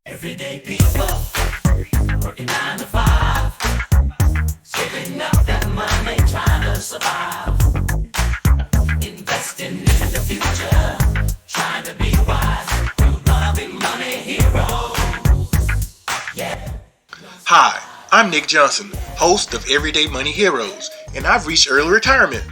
Everyday people working 9 to 5, saving up that money, trying to survive, investing in the future, trying to be wise, to loving money hero. Yeah. Hi, I'm Nick Johnson, host of Everyday Money Heroes, and I've reached early retirement.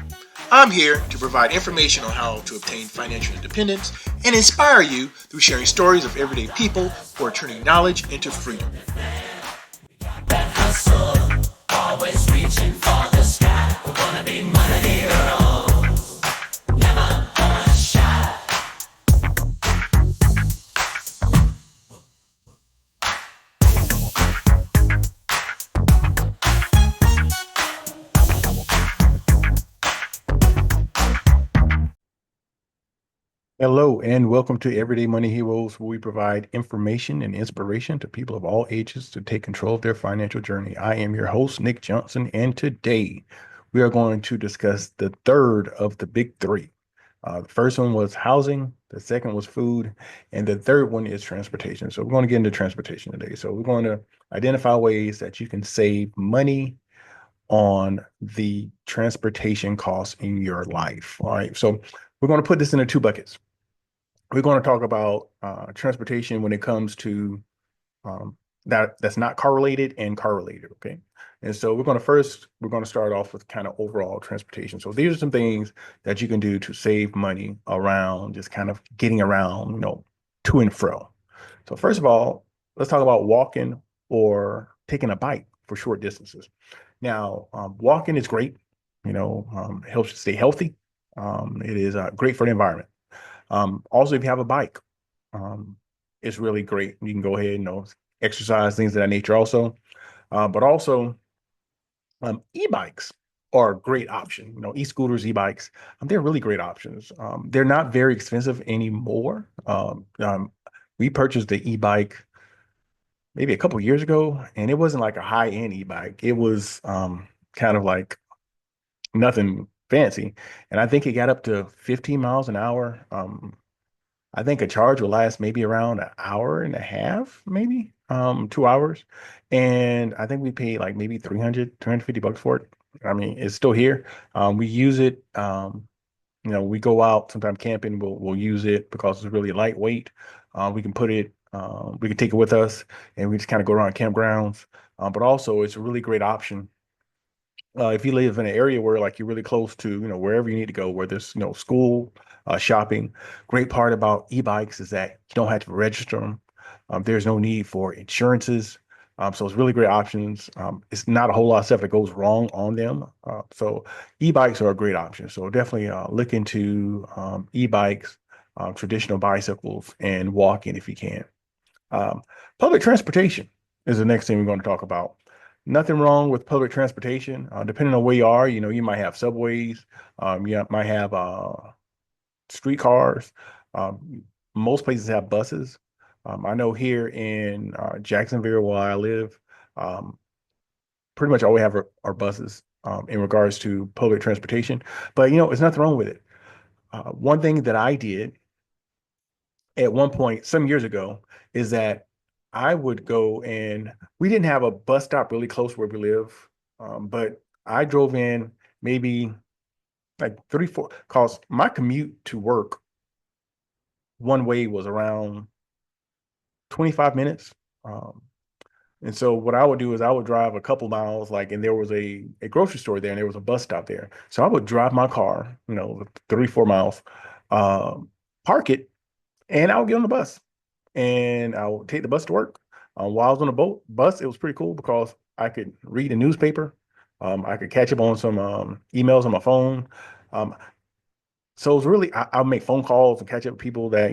I'm here to provide information on how to obtain financial independence and inspire you through sharing stories of everyday people who are turning knowledge into freedom. That hustle, always reaching for the sky. We wanna be money heroes, never gonna shy. Hello, and welcome to Everyday Money Heroes, where we provide information and inspiration to people of all ages to take control of their financial journey. I am your host, Nick Johnson, and today we are going to discuss the third of the big three. The first one was housing, the second was food, and the third one is transportation. So we're going to get into transportation today. So we're going to identify ways that you can save money on the transportation costs in your life. All right. So we're going to put this into two buckets. We're going to talk about transportation when it comes to that's not correlated and correlated. Okay. And so we're going to start off with kind of overall transportation. So these are some things that you can do to save money around just kind of getting around, to and fro. So first of all, let's talk about walking or taking a bike for short distances. Now, walking is great, helps you stay healthy. It is great for the environment. Also, if you have a bike, um, it's really great. You can go ahead and exercise things of that nature also. But also, e-bikes are a great option. E-scooters, e-bikes, they're really great options. They're not very expensive anymore. We purchased the e-bike maybe a couple years ago, and it wasn't like a high-end e-bike. It was kind of like nothing fancy, and I think it got up to 15 miles an hour. I think a charge will last maybe around an hour and a half, maybe 2 hours. And I think we paid like maybe 350 bucks for it. I mean, it's still here. We use it. We go out sometime camping. We'll use it because it's really lightweight. We can take it with us, and we just kind of go around campgrounds. But also, it's a really great option if you live in an area where like you're really close to, wherever you need to go, where there's, school, shopping. Great part about e-bikes is that you don't have to register them. There's no need for insurances. So it's really great options. It's not a whole lot of stuff that goes wrong on them. So e-bikes are a great option. So definitely look into e-bikes, traditional bicycles, and walking if you can. Um, Public transportation is the next thing we're going to talk about. Nothing wrong with public transportation. Depending on where you are, you might have subways, you might have streetcars. Most places have buses. I know here in Jacksonville, where I live, um, pretty much all we have are buses in regards to public transportation. But there's nothing wrong with it. One thing that I did at one point some years ago is that I would go and we didn't have a bus stop really close where we live, but I drove in maybe like 34 cause my commute to work one way was around 25 minutes. Um, and so what I would do is I would drive a couple miles, like, and there was a grocery store there and there was a bus stop there. So I would drive my car, 3, 4 miles, um, park it, and I would get on the bus and I would take the bus to work. While I was on the bus, it was pretty cool because I could read the newspaper. I could catch up on some emails on my phone. Um, so it was really, I'll make phone calls and catch up with people that,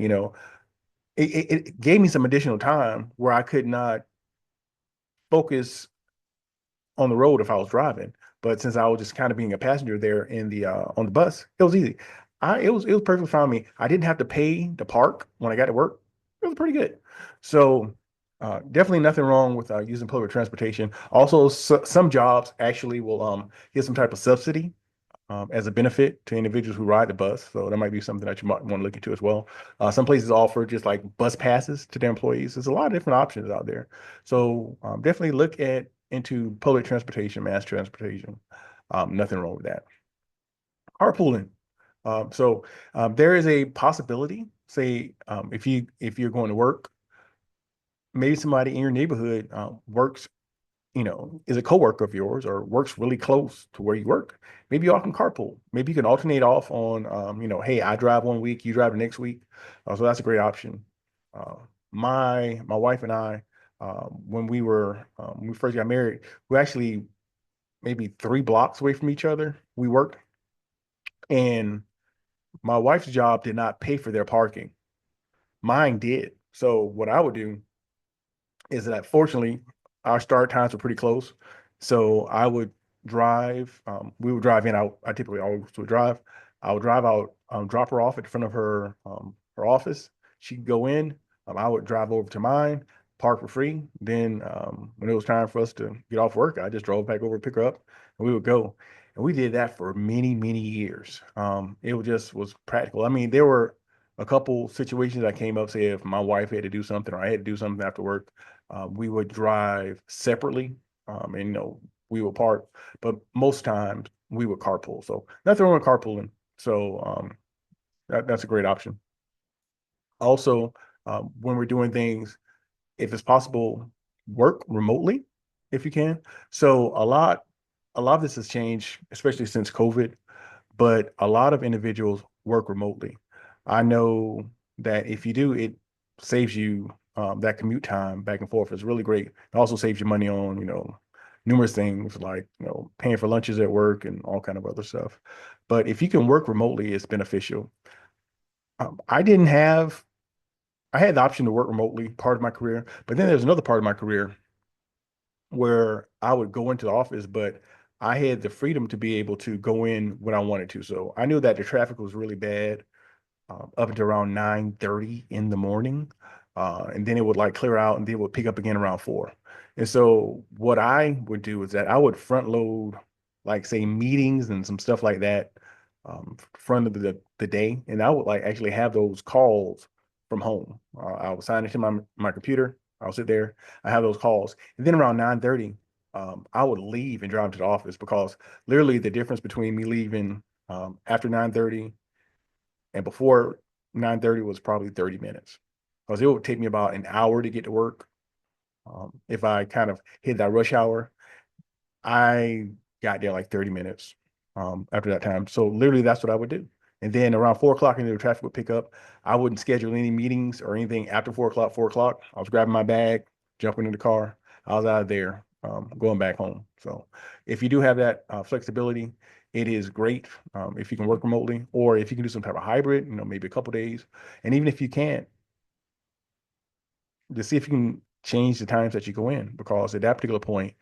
it gave me some additional time where I could not focus on the road if I was driving. But since I was just kind of being a passenger there in the on the bus, it was easy. It was perfectly fine with me. I didn't have to pay to park when I got to work. It was pretty good. So definitely nothing wrong with using public transportation. Also, some jobs actually will get some type of subsidy as a benefit to individuals who ride the bus. So that might be something that you might want to look into as well. Some places offer just like bus passes to their employees. There's a lot of different options out there. So definitely look at into public transportation, mass transportation. Nothing wrong with that. Carpooling. There is a possibility, say, if you're going to work, maybe somebody in your neighborhood works, is a coworker of yours or works really close to where you work. Maybe y'all can carpool. Maybe you can alternate off on, hey, I drive one week, you drive the next week. So that's a great option. Uh, my wife and I, when we first got married, we actually maybe 3 blocks away from each other. We worked, and my wife's job did not pay for their parking. Mine did. So what I would do is that fortunately our start times were pretty close. So I would drive, we would drive in. I typically always would drive. I would drive out, drop her off at the front of her office. She'd go in. I would drive over to mine, park for free. Then when it was time for us to get off work, I just drove back over to pick her up, and we would go. And we did that for many, many years. It was practical. I mean, there were a couple situations that came up, say if my wife had to do something or I had to do something after work, we would drive separately, and we would park, but most times we would carpool. So nothing wrong with carpooling. So that's a great option. Also, when we're doing things, if it's possible, work remotely if you can. So a lot of this has changed, especially since COVID, but a lot of individuals work remotely. I know that if you do, it saves you that commute time back and forth is really great. It also saves you money on, numerous things like, paying for lunches at work and all kind of other stuff. But if you can work remotely, it's beneficial. I didn't have, I had the option to work remotely part of my career, but then there's another part of my career where I would go into the office, but I had the freedom to be able to go in when I wanted to. So I knew that the traffic was really bad up until around 9:30 in the morning. And then it would like clear out and then it would pick up again around 4. And so what I would do is that I would front load like say meetings and some stuff like that front of the day. And I would like actually have those calls from home. I would sign into my computer. I'll sit there. I have those calls. And then around 9:30, I would leave and drive to the office because literally the difference between me leaving after 9:30 and before 9:30 was probably 30 minutes because it would take me about an hour to get to work. If I kind of hit that rush hour, I got there like 30 minutes after that time. So literally that's what I would do. And then around 4 o'clock, and the traffic would pick up. I wouldn't schedule any meetings or anything after 4 o'clock. 4 o'clock, I was grabbing my bag, jumping in the car. I was out of there, going back home. So if you do have that flexibility, it is great if you can work remotely or if you can do some type of hybrid, maybe a couple days. And even if you can't, to see if you can change the times that you go in because at that particular point,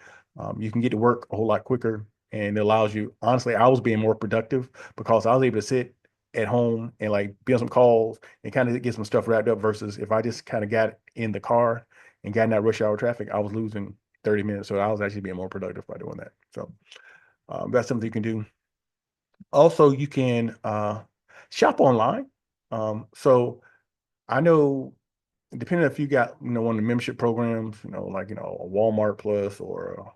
you can get to work a whole lot quicker and it allows you. Honestly, I was being more productive because I was able to sit at home and like be on some calls and kind of get some stuff wrapped up versus if I just kind of got in the car and got in that rush hour traffic, I was losing 30 minutes. So I was actually being more productive by doing that. So that's something you can do. Also, you can shop online. So I know depending if you got, one of the membership programs, like, a Walmart Plus or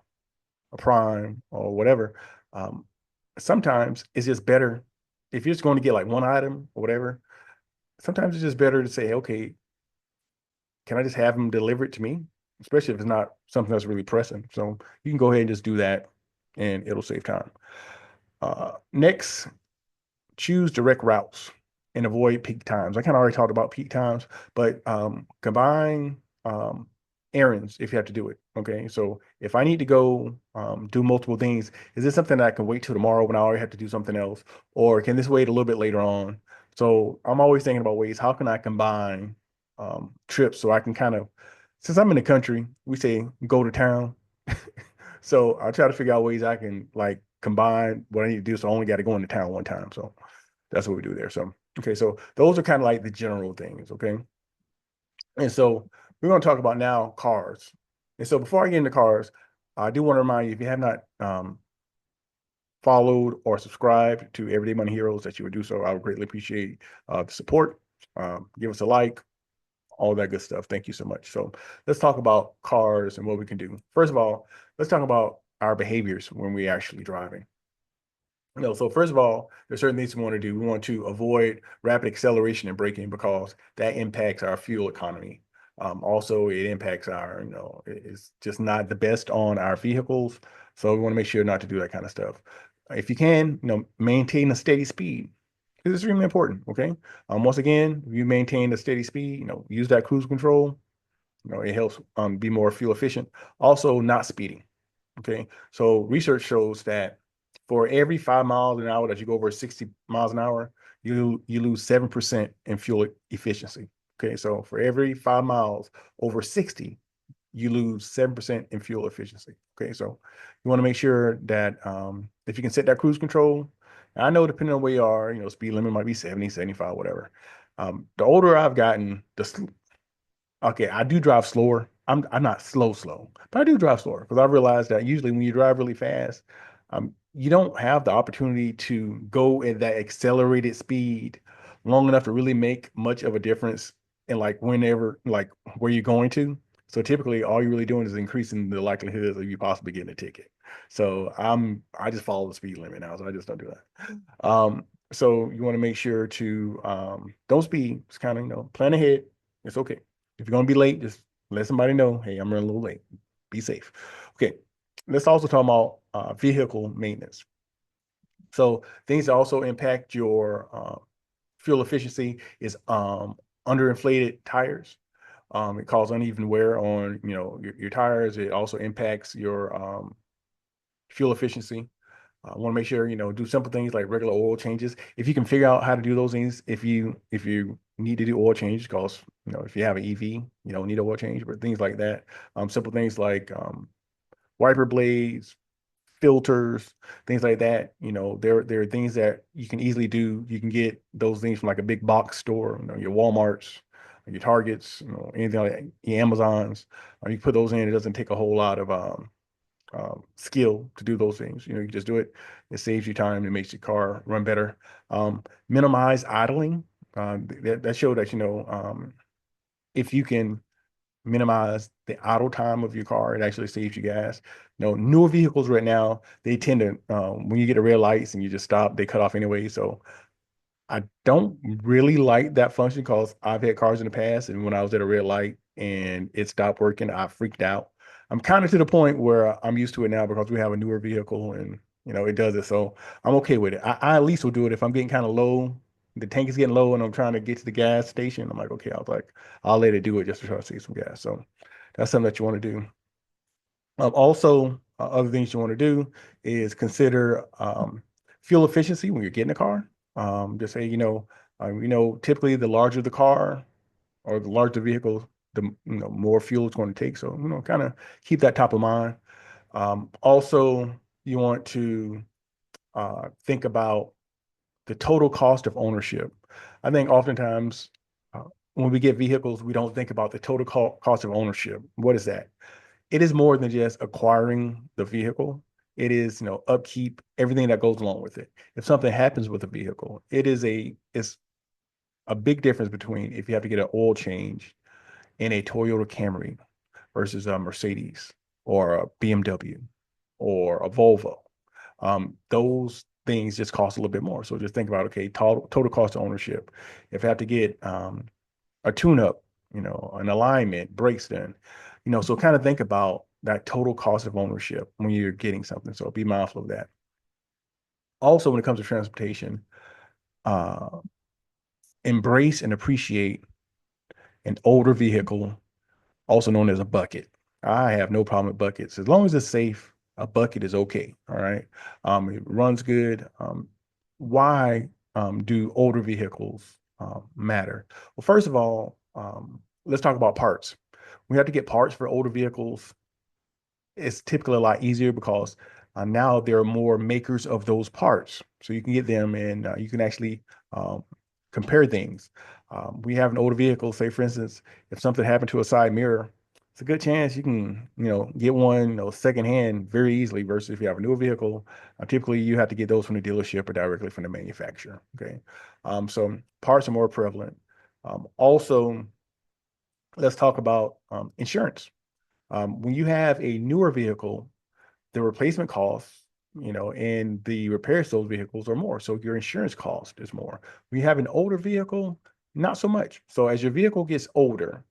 a Prime or whatever, sometimes it's just better if you're just going to get like one item or whatever. Sometimes it's just better to say, okay, can I just have them deliver it to me? Especially if it's not something that's really pressing. So you can go ahead and just do that and it'll save time. Next, choose direct routes and avoid peak times. I kind of already talked about peak times, but combine errands if you have to do it. Okay. So if I need to go do multiple things, is this something that I can wait till tomorrow when I already have to do something else? Or can this wait a little bit later on? So I'm always thinking about ways, how can I combine trips so I can kind of, since I'm in the country, we say go to town. So I try to figure out ways I can like combine what I need to do. So I only got to go into town one time. So that's what we do there. So, okay. So those are kind of like the general things. Okay. And so we're going to talk about now cars. And so before I get into cars, I do want to remind you if you have not followed or subscribed to Everyday Money Heroes, that you would do so. I would greatly appreciate the support. Give us a like, all that good stuff. Thank you so much. So let's talk about cars and what we can do. First of all, let's talk about our behaviors when we're actually driving. So first of all, there's certain things we want to do. We want to avoid rapid acceleration and braking because that impacts our fuel economy. Also, it impacts it's just not the best on our vehicles. So we want to make sure not to do that kind of stuff. If you can, maintain a steady speed. It's extremely important. Okay. Once again, if you maintain a steady speed, use that cruise control. It helps be more fuel efficient. Also, not speeding. Okay. So research shows that for every 5 miles an hour that you go over 60 miles an hour, you lose 7% in fuel efficiency. Okay. So for every 5 miles over 60, you lose 7% in fuel efficiency. Okay. So you want to make sure that if you can set that cruise control, I know depending on where you are, speed limit might be 70, 75, whatever. The older I've gotten, okay, I do drive slower. I'm not slow, but I do drive slower because I realized that usually when you drive really fast, you don't have the opportunity to go at that accelerated speed long enough to really make much of a difference in like where you're going to. So typically, all you're really doing is increasing the likelihood of you possibly getting a ticket. So I just follow the speed limit now, so I just don't do that. So you want to make sure to don't speed. Just kind of plan ahead. It's okay. If you're gonna be late, just let somebody know, hey, I'm running a little late. Be safe. Okay. Let's also talk about vehicle maintenance. So things that also impact your fuel efficiency is underinflated tires. It causes uneven wear on your tires. It also impacts your fuel efficiency. I want to make sure, do simple things like regular oil changes. If you can figure out how to do those things, if you need to do oil change, because if you have an EV, you don't need oil change, but things like that. Simple things like wiper blades, filters, things like that. There are things that you can easily do. You can get those things from like a big box store, your Walmarts, your Targets, anything like that, your Amazons. You put those in. It doesn't take a whole lot of skill to do those things. You just do it. It saves you time. It makes your car run better. Minimize idling. That showed that if you can minimize the idle time of your car, it actually saves you gas. Newer vehicles right now, they tend to when you get a red lights and you just stop, they cut off anyway. So I don't really like that function because I've had cars in the past, and when I was at a red light and it stopped working, I freaked out. I'm kind of to the point where I'm used to it now because we have a newer vehicle and it does it. So I'm okay with it. I at least will do it if I'm getting kind of low. The tank is getting low and I'm trying to get to the gas station. I'm like, okay, I'll let it do it just to try to save some gas. So that's something that you want to do. Also, other things you want to do is consider fuel efficiency when you're getting a car. Just say, typically the larger the car or the larger the vehicle, the more fuel it's going to take. So, kind of keep that top of mind. Also, you want to think about the total cost of ownership. I think oftentimes uh, when we get vehicles, we don't think about the total cost of ownership. What is that? It is more than just acquiring the vehicle. It is, upkeep, everything that goes along with it. If something happens with a vehicle, it's a big difference between if you have to get an oil change in a Toyota Camry versus a Mercedes or a BMW or a Volvo. Those things just cost a little bit more. So just think about, okay, total cost of ownership. If I have to get a tune-up, an alignment, brakes done, so kind of think about that total cost of ownership when you're getting something. So be mindful of that. Also, when it comes to transportation, uh, embrace and appreciate an older vehicle, also known as a bucket. I have no problem with buckets. As long as it's safe, a bucket is okay. All right. It runs good. Why do older vehicles matter? Well, first of all, let's talk about parts. We have to get parts for older vehicles. It's typically a lot easier because now there are more makers of those parts. So you can get them and you can actually um, compare things. We have an older vehicle, say for instance, if something happened to a side mirror, it's a good chance you can, get one, secondhand very easily versus if you have a newer vehicle. Typically, you have to get those from the dealership or directly from the manufacturer. Okay. So parts are more prevalent. Also, let's talk about insurance. When you have a newer vehicle, the replacement costs, and the repairs to those vehicles are more. So your insurance cost is more. When you have an older vehicle, not so much. So as your vehicle gets older,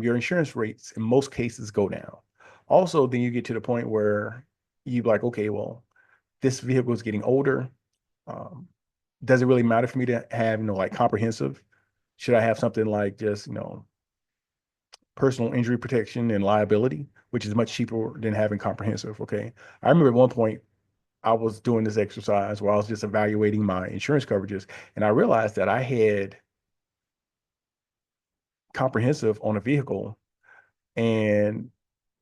your insurance rates in most cases go down. Also, then you get to the point where you like, okay, well, this vehicle is getting older. Um, does it really matter for me to have, like comprehensive? Should I have something like just, personal injury protection and liability, which is much cheaper than having comprehensive? Okay. I remember at one point I was doing this exercise where I was just evaluating my insurance coverages, and I realized that I had comprehensive on a vehicle, and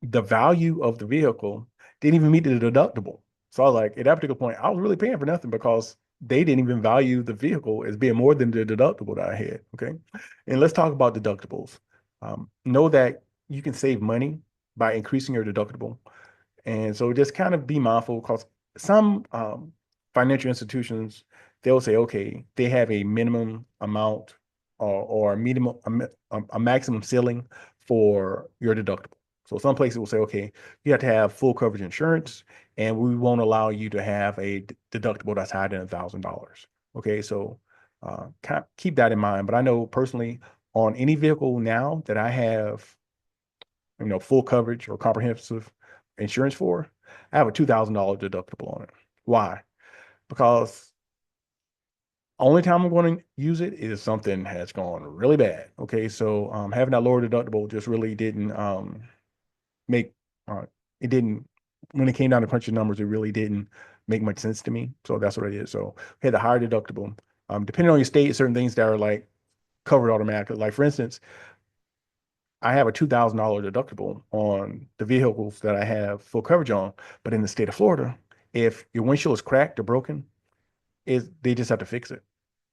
the value of the vehicle didn't even meet the deductible. So I was like, at that particular point, I was really paying for nothing because they didn't even value the vehicle as being more than the deductible that I had. Okay. And let's talk about deductibles. Know that you can save money by increasing your deductible. And so just kind of be mindful because some financial institutions, they'll say, okay, they have a minimum amount or a minimum, a maximum ceiling for your deductible. So some places will say, okay, you have to have full coverage insurance, and we won't allow you to have a deductible that's higher than $1,000. Okay, so keep that in mind. But I know personally on any vehicle now that I have, full coverage or comprehensive insurance for, I have a $2,000 deductible on it. Why? Because only time I'm going to use it is something has gone really bad. Okay, so having that lower deductible just really didn't make uh, it didn't when it came down to crunching numbers, it really didn't make much sense to me. So that's what it is. So we had the higher deductible. Depending on your state, certain things that are like covered automatically. Like for instance, I have a $2,000 deductible on the vehicles that I have full coverage on, but in the state of Florida, if your windshield is cracked or broken, they just have to fix it.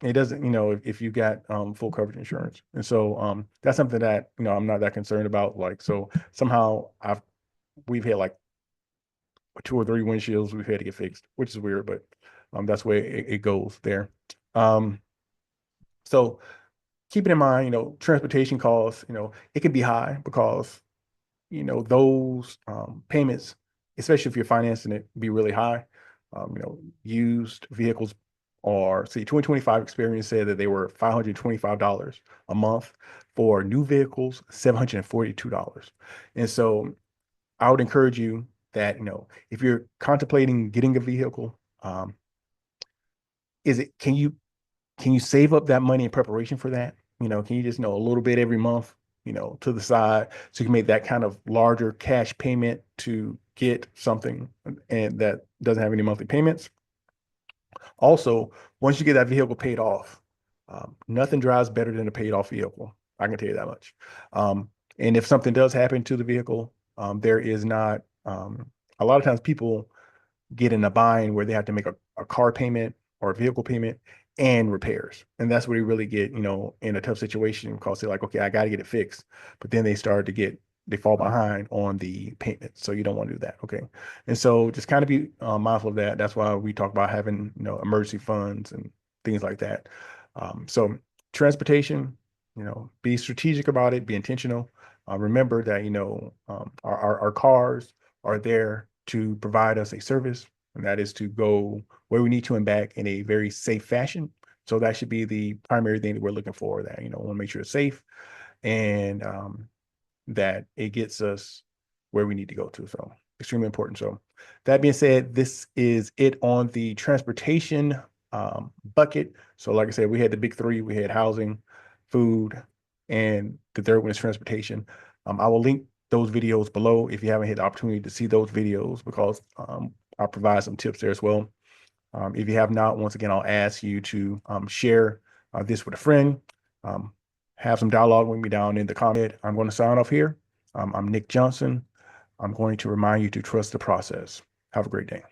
It doesn't, if you got full coverage insurance. And so that's something that, I'm not that concerned about. Like, so somehow we've had like two or three windshields we've had to get fixed, which is weird, but that's where it goes there. Um, so keep it in mind, transportation costs, it can be high because those payments, especially if you're financing it, be really high. Used vehicles are, see, 2025 experience said that they were $525 a month. For new vehicles, $742. And so I would encourage you that, if you're contemplating getting a vehicle, is it, can you save up that money in preparation for that? Can you just know a little bit every month, to the side so you can make that kind of larger cash payment to get something and that doesn't have any monthly payments? Also, once you get that vehicle paid off, nothing drives better than a paid off vehicle. I can tell you that much. And if something does happen to the vehicle, there is not, a lot of times people get in a bind where they have to make a car payment or a vehicle payment and repairs. And that's where you really get, in a tough situation because they're like, okay, I got to get it fixed. But then they fall behind on the payment. So you don't want to do that. Okay. And so just kind of be mindful of that. That's why we talk about having, emergency funds and things like that. So transportation, be strategic about it, be intentional. Remember that, our cars are there to provide us a service, and that is to go where we need to and back in a very safe fashion. So that should be the primary thing that we're looking for. That want to make sure it's safe and that it gets us where we need to go to. So extremely important. So that being said, this is it on the transportation bucket. So like I said, we had the big three. We had housing, food, and the third one is transportation. I will link those videos below if you haven't had the opportunity to see those videos because I'll provide some tips there as well. If you have not, once again, I'll ask you to share this with a friend. Um, have some dialogue with me down in the comment. I'm going to sign off here. I'm Nick Johnson. I'm going to remind you to trust the process. Have a great day.